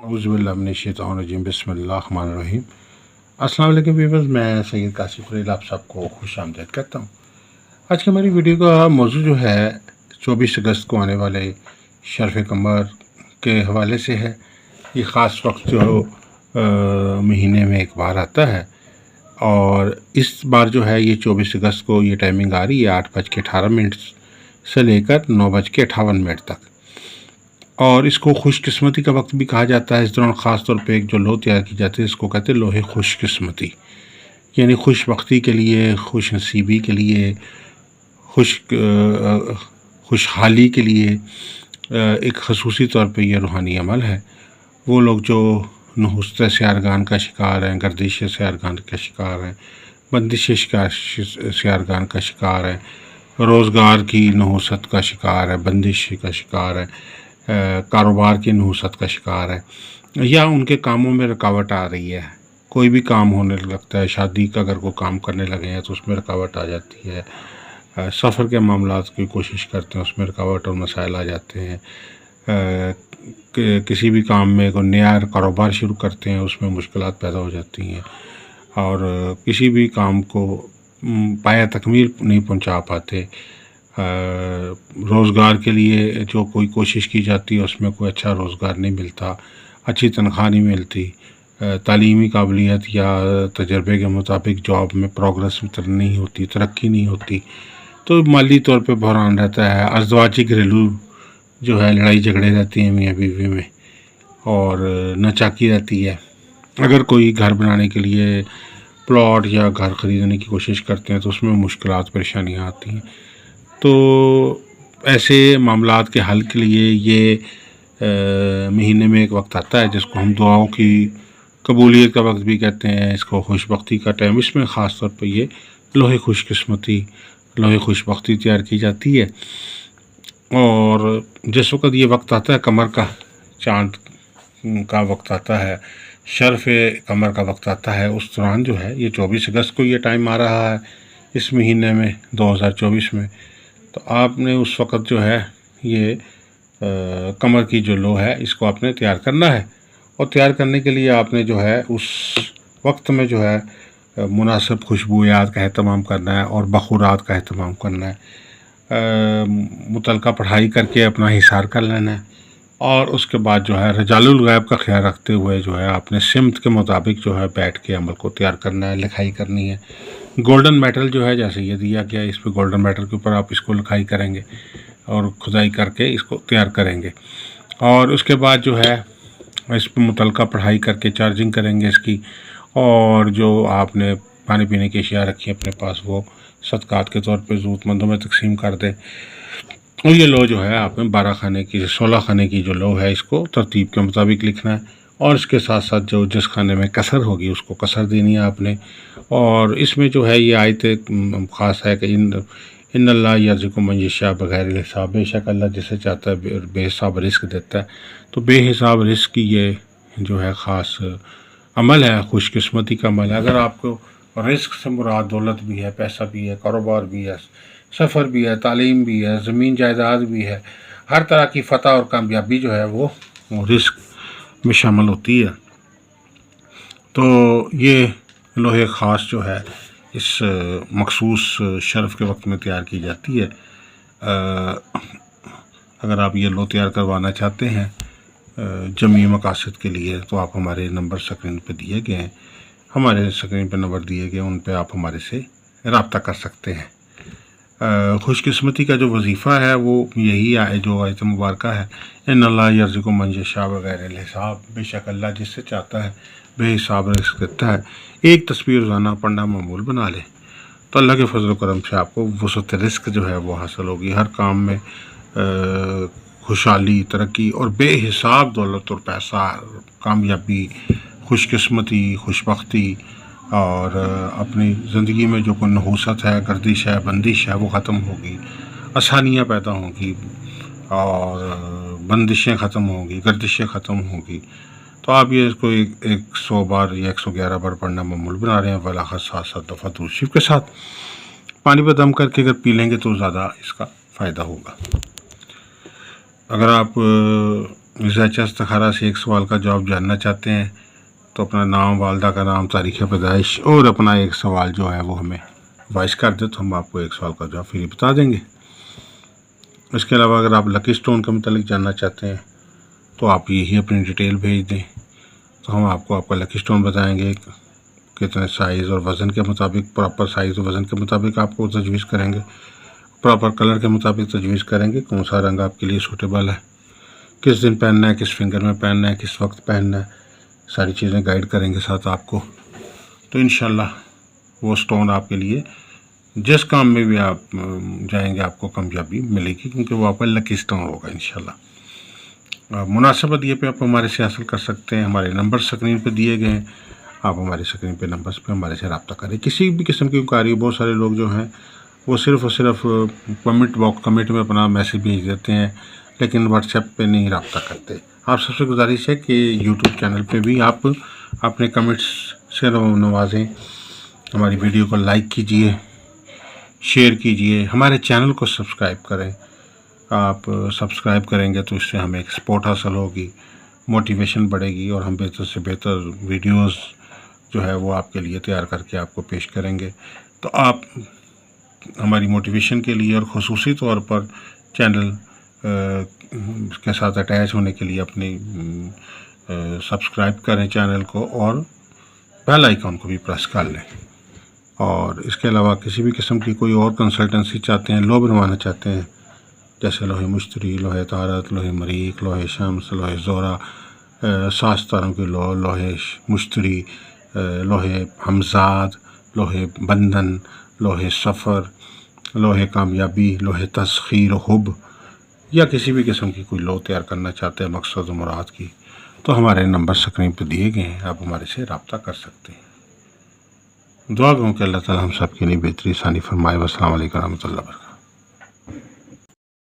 औज़ुबिल्लाहिमिनश्शैतानिर्रजीम बिस्मिल्लाहिर्रहमानिर्रहीम। अस्सलाम वालेकुम व्यूअर्स, मैं सैयद कासिफ फरील आप सबको खुश आमदीद कहता हूँ। आज की हमारी वीडियो का मौजू जो है 24 अगस्त को आने वाले शर्फ़ कमर के हवाले से है। ये ख़ास वक्त जो महीने में एक बार आता है और इस बार जो है ये 24 अगस्त को ये टाइमिंग आ रही है 8:18 से लेकर 9:58 तक, और इसको खुशकिस्मती का वक्त भी कहा जाता है। इस दौरान ख़ास तौर पे एक जो लो तैयार की जाती है इसको कहते हैं लोहे खुशकिस्मती, यानी खुशबख्ती के लिए, खुश नसीबी के लिए, खुशहाली के लिए एक खसूसी तौर पे ये रूहानी अमल है। वो लोग जो नहुस्त सियारगान का शिकार हैं, गर्दिश सियारगान का शिकार हैं, बंदिश सियारगान का शिकार हैं, रोज़गार की नहुसत का शिकार है, बंदिश का शिकार है, कारोबार की नहुसत का शिकार है, या उनके कामों में रुकावट आ रही है, कोई भी काम होने लगता है, शादी का अगर कोई काम करने लगे हैं तो उसमें रुकावट आ जाती है, सफ़र के मामलात की कोशिश करते हैं उसमें रुकावट और मसाइल आ जाते हैं, किसी भी काम में कोई नया कारोबार शुरू करते हैं उसमें मुश्किलात पैदा हो जाती हैं, और किसी भी काम को पाया तकमील नहीं पहुंचा पाते। रोज़गार के लिए जो कोई कोशिश की जाती है उसमें कोई अच्छा रोज़गार नहीं मिलता, अच्छी तनख्वाह नहीं मिलती, तालीमी काबिलियत या तजर्बे के मुताबिक जॉब में प्रोग्रेस नहीं होती, तरक्की नहीं होती, तो माली तौर पे बहरान रहता है। अज़वाजी घरेलू जो है लड़ाई झगड़े रहती हैं मियाँ बीवी में, और नाचाकी रहती है। अगर कोई घर बनाने के लिए प्लॉट या घर ख़रीदने की कोशिश करते हैं तो उसमें मुश्किलात परेशानियाँ आती हैं। तो ऐसे मामलात के हल के लिए ये महीने में एक वक्त आता है जिसको हम दुआओं की कबूलियत का वक्त भी कहते हैं, इसको खुशबख्ती का टाइम। इसमें ख़ास तौर पे ये लोहे खुशकिस्मती, लोहे खुशबख्ती तैयार की जाती है। और जिस वक्त ये वक्त आता है कमर का, चाँद का वक्त आता है, शर्फ़ कमर का वक्त आता है, उस दौरान जो है ये 24 अगस्त को ये टाइम आ रहा है इस महीने में 2024 में। तो आपने उस वक़्त जो है ये कमर की जो लो है इसको आपने तैयार करना है, और तैयार करने के लिए आपने जो है उस वक्त में जो है मुनासिब खुशबूयात का एहतमाम करना है और बखूरात का एहतमाम करना है। मुतलका पढ़ाई करके अपना हिसार कर लेना है, और उसके बाद जो है रजालुल गैब का ख्याल रखते हुए जो है आपने सिमत के मुताबिक जो है बैठ के अमल को तैयार करना है, लिखाई करनी है। गोल्डन मेटल जो है जैसे ये दिया गया इस पर गोल्डन मेटल के ऊपर आप इसको लिखाई करेंगे और खुदाई करके इसको तैयार करेंगे, और उसके बाद जो है इस पर मुतलका पढ़ाई करके चार्जिंग करेंगे इसकी, और जो आपने पानी पीने की अशिया रखी है अपने पास वो सदकात के तौर पे ज़रूरतमंदों में तकसीम कर दें। और ये लो जो है आपने 12 खाने की 16 खाने की जो लो है इसको तरतीब के मुताबिक लिखना है, और इसके साथ साथ जो जिस खाने में कसर होगी उसको कसर देनी है आपने। और इसमें जो है ये आयत ख़ास है कि इन्नल्लाह यर्ज़ुक़ु मन यशाअ बग़ैर हिसाब, बेशक अल्लाह जिसे चाहता है बेहिसाब रिस्क देता है। तो बेहिसाब रिस्क की ये जो है ख़ास अमल है, खुशकिस्मती का अमल है। अगर आपको रिस्क से मुराद दौलत भी है, पैसा भी है, कारोबार भी है, सफ़र भी है, तालीम भी है, ज़मीन जायदाद भी है, हर तरह की फ़तह और कामयाबी जो है वो रिस्क में शामिल होती है। तो ये लोहे ख़ास जो है इस मखसूस शर्फ़ के वक्त में तैयार की जाती है। अगर आप ये लो तैयार करवाना चाहते हैं जमी मकासद के लिए तो आप हमारे नंबर स्क्रीन पे दिए गए हैं, हमारे स्क्रीन पे नंबर दिए गए उन पे आप हमारे से रब्ता कर सकते हैं। खुशकिस्मती का जो वजीफ़ा है वो यही है जो आयत मुबारका है, इन्नल्लाह यर्ज़ुक़ु मन यशाअ बग़ैर हिसाब, बेशक अल्लाह जिससे चाहता है बेहिसाब रिस्क देता है। एक तस्बीह रोज़ाना पढ़ना मामूल बना लें तो अल्लाह के फजल करम से आपको वसअत रिस्क जो है वो हासिल होगी। हर काम में खुशहाली, तरक्की और बेहिसाब दौलत और पैसा, कामयाबी, खुशकिस्मती, खुशबख्ती, और अपनी ज़िंदगी में जो कोई नहुसत है, गर्दिश है, बंदिश है वो ख़त्म होगी, आसानियाँ पैदा होंगी और बंदिशें ख़त्म होंगी, गर्दिशें ख़त्म होंगी। तो आप ये इसको 100 बार या 111 बार पढ़ना मामूल बना रहे हैं, वलाखत 7-7 दफ़ा दुरूद शरीफ के साथ पानी पर दम करके अगर पी लेंगे तो ज़्यादा इसका फ़ायदा होगा। अगर आप रिसर्च इस्तिखारा से एक सवाल का जवाब जानना चाहते हैं तो अपना नाम, वालदा का नाम, तारीख़ पैदाइश और अपना एक सवाल जो है वो हमें वॉइस कर दे तो हम आपको एक सवाल का जवाब फ्री बता देंगे। इसके अलावा अगर आप लकी स्टोन के मतलब जानना चाहते हैं तो आप यही अपनी डिटेल भेज दें तो हम आपको आपका लकी स्टोन बताएंगे, कितने साइज़ और वज़न के मुताबिक, प्रॉपर साइज़ और वज़न के मुताबिक आपको तजवीज़ करेंगे, प्रॉपर कलर के मुताबिक तजवीज़ करेंगे कौन सा रंग आपके लिए सूटेबल है, किस दिन पहनना है, किस फिंगर में पहनना है, किस वक्त पहनना है, सारी चीज़ें गाइड करेंगे साथ आपको। तो इंशाल्लाह वो स्टोन आपके लिए जिस काम में भी आप जाएंगे आपको कामयाबी मिलेगी, क्योंकि वो आपका लकी स्टोन होगा इंशाल्लाह। मुनासिबत ये पे आप हमारे से हासिल कर सकते हैं। हमारे नंबर स्क्रीन पे दिए गए हैं, आप हमारे स्क्रीन पे नंबर्स पे हमारे से रब्ता करें। किसी भी किस्म की इंक्वायरी, बहुत सारे लोग जो हैं वो सिर्फ़ और सिर्फ कमेंट में अपना मैसेज भेज देते हैं, लेकिन व्हाट्सएप पे नहीं रब्ता करते। आप सबसे गुजारिश है कि यूट्यूब चैनल पे भी आप अपने कमेंट्स से नवाजें, हमारी वीडियो को लाइक कीजिए, शेयर कीजिए, हमारे चैनल को सब्सक्राइब करें। आप सब्सक्राइब करेंगे तो इससे हमें एक सपोर्ट हासिल होगी, मोटिवेशन बढ़ेगी और हम बेहतर से बेहतर वीडियोस जो है वो आपके लिए तैयार करके आपको पेश करेंगे। तो आप हमारी मोटिवेशन के लिए और ख़ुसूसी तौर पर चैनल के साथ अटैच होने के लिए अपनी सब्सक्राइब करें चैनल को और बेल आइकन को भी प्रेस कर लें। और इसके अलावा किसी भी किस्म की कोई और कंसल्टेंसी चाहते हैं, लो बनवाना चाहते हैं, जैसे लोहे मुश्तरी, लोहे तारत, लोहे मरीक, लोहे शम्स, लोहे ज़ोरा, 7 सितारों की लोहे मुश्तरी, लोहे हमजाद, लोहे बंधन, लोहे सफ़र, लोहे कामयाबी, लोहे तस्खीर हुब, या किसी भी किस्म की कोई लो तैयार करना चाहते हैं मकसद मुराद की, तो हमारे नंबर स्क्रीन पर दिए गए हैं, आप हमारे से रब्ता कर सकते हैं। दुआ करूँ कि अल्लाह ताला हम सब के लिए बेहतरी आसानी फरमाए। अस्सलाम वालेकुम रहमतुल्लाह।